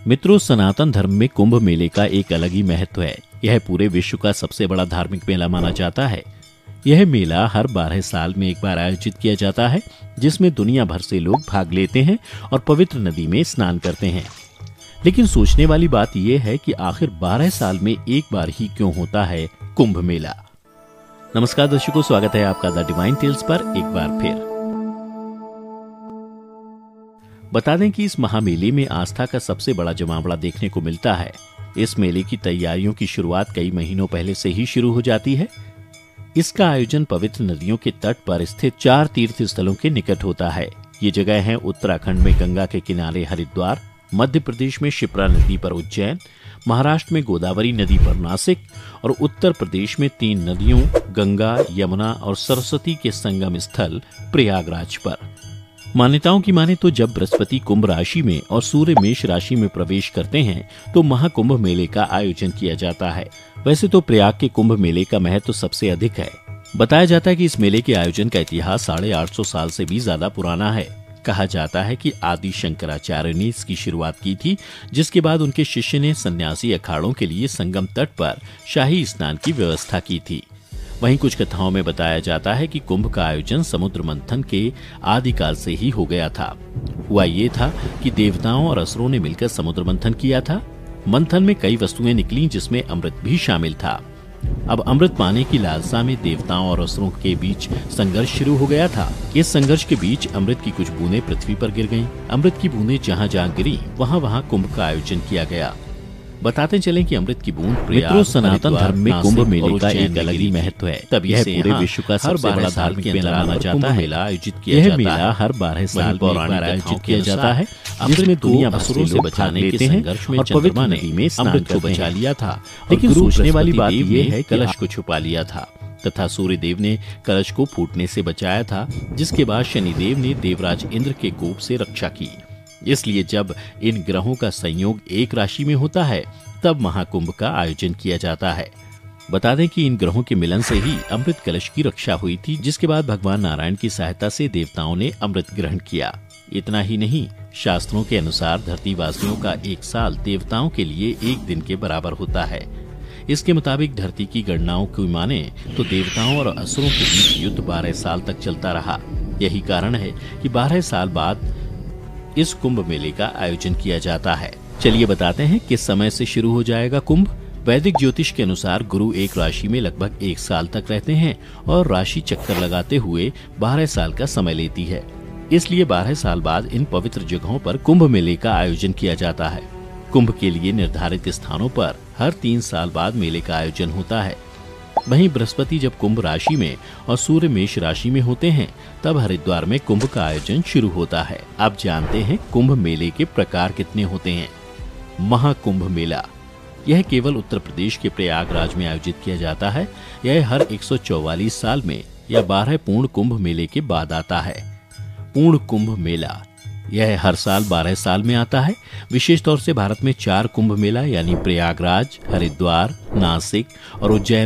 मित्रों, सनातन धर्म में कुंभ मेले का एक अलग ही महत्व है। यह पूरे विश्व का सबसे बड़ा धार्मिक मेला माना जाता है। यह मेला हर 12 साल में एक बार आयोजित किया जाता है, जिसमें दुनिया भर से लोग भाग लेते हैं और पवित्र नदी में स्नान करते हैं। लेकिन सोचने वाली बात यह है कि आखिर 12 साल में एक बार ही क्यों होता है कुंभ मेला। नमस्कार दर्शकों, स्वागत है आपका द डिवाइन टेल्स पर एक बार फिर। बता दें कि इस महामेले में आस्था का सबसे बड़ा जमावड़ा देखने को मिलता है। इस मेले की तैयारियों की शुरुआत कई महीनों पहले से ही शुरू हो जाती है। इसका आयोजन पवित्र नदियों के तट पर स्थित 4 तीर्थ स्थलों के निकट होता है। ये जगह है उत्तराखंड में गंगा के किनारे हरिद्वार, मध्य प्रदेश में शिप्रा नदी पर उज्जैन, महाराष्ट्र में गोदावरी नदी पर नासिक और उत्तर प्रदेश में 3 नदियों गंगा, यमुना और सरस्वती के संगम स्थल प्रयागराज पर। मान्यताओं की माने तो जब बृहस्पति कुंभ राशि में और सूर्य मेष राशि में प्रवेश करते हैं तो महाकुंभ मेले का आयोजन किया जाता है। वैसे तो प्रयाग के कुंभ मेले का महत्व सबसे अधिक है। बताया जाता है कि इस मेले के आयोजन का इतिहास 850 साल से भी ज्यादा पुराना है। कहा जाता है कि आदि शंकराचार्य ने इसकी शुरुआत की थी, जिसके बाद उनके शिष्य ने सन्यासी अखाड़ों के लिए संगम तट पर शाही स्नान की व्यवस्था की थी। वहीं कुछ कथाओं में बताया जाता है कि कुंभ का आयोजन समुद्र मंथन के आदिकाल से ही हो गया था। हुआ ये था कि देवताओं और असुरों ने मिलकर समुद्र मंथन किया था। मंथन में कई वस्तुएं निकली, जिसमें अमृत भी शामिल था। अब अमृत पाने की लालसा में देवताओं और असुरों के बीच संघर्ष शुरू हो गया था। इस संघर्ष के बीच अमृत की कुछ बूंदें पृथ्वी पर गिर गईं। अमृत की बूंदें जहां जहां गिरी वहां कुंभ का आयोजन किया गया। बताते चलें कि अमृत की बूंद मित्रों, सनातन धर्म में कुंभ मेले का एक अलग ही महत्व है। तब यह पूरे विश्व का सबसे बड़ा धार्मिक मेला माना जाता है। मेला आयोजित किया जाता है। यह मेला हर 12 साल में आयोजित किया जाता है। जिसमें दुनिया भर से लोग बचाने के संघर्ष में पवित्र नदी में स्नान को बचा लिया था। लेकिन सोचने वाली बात यह है, कलश को छुपा लिया था तथा सूर्यदेव ने कलश को फूटने से बचाया था, जिसके बाद शनिदेव ने देवराज इंद्र के कोप से रक्षा की। इसलिए जब इन ग्रहों का संयोग एक राशि में होता है तब महाकुंभ का आयोजन किया जाता है। बता दें कि इन ग्रहों के मिलन से ही अमृत कलश की रक्षा हुई थी, जिसके बाद भगवान नारायण की सहायता से देवताओं ने अमृत ग्रहण किया। इतना ही नहीं, शास्त्रों के अनुसार धरतीवासियों का 1 साल देवताओं के लिए 1 दिन के बराबर होता है। इसके मुताबिक धरती की गणनाओं को माने तो देवताओं और असुरों के बीच युद्ध 12 साल तक चलता रहा। यही कारण है कि 12 साल बाद इस कुंभ मेले का आयोजन किया जाता है। चलिए बताते हैं किस समय से शुरू हो जाएगा कुंभ। वैदिक ज्योतिष के अनुसार गुरु एक राशि में लगभग 1 साल तक रहते हैं और राशि चक्कर लगाते हुए 12 साल का समय लेती है। इसलिए 12 साल बाद इन पवित्र जगहों पर कुंभ मेले का आयोजन किया जाता है। कुंभ के लिए निर्धारित स्थानों पर हर 3 साल बाद मेले का आयोजन होता है। वहीं बृहस्पति जब कुंभ राशि में और सूर्य मेष राशि में होते हैं तब हरिद्वार में कुंभ का आयोजन शुरू होता है। अब जानते हैं कुंभ मेले के प्रकार कितने होते हैं। महाकुंभ मेला, यह केवल उत्तर प्रदेश के प्रयागराज में आयोजित किया जाता है। यह हर 144 साल में या 12 पूर्ण कुंभ मेले के बाद आता है। पूर्ण कुंभ मेला, यह हर साल 12 साल में आता है। विशेष तौर से भारत में 4 कुंभ मेला यानी प्रयागराज, हरिद्वार, नासिक और उज्जैन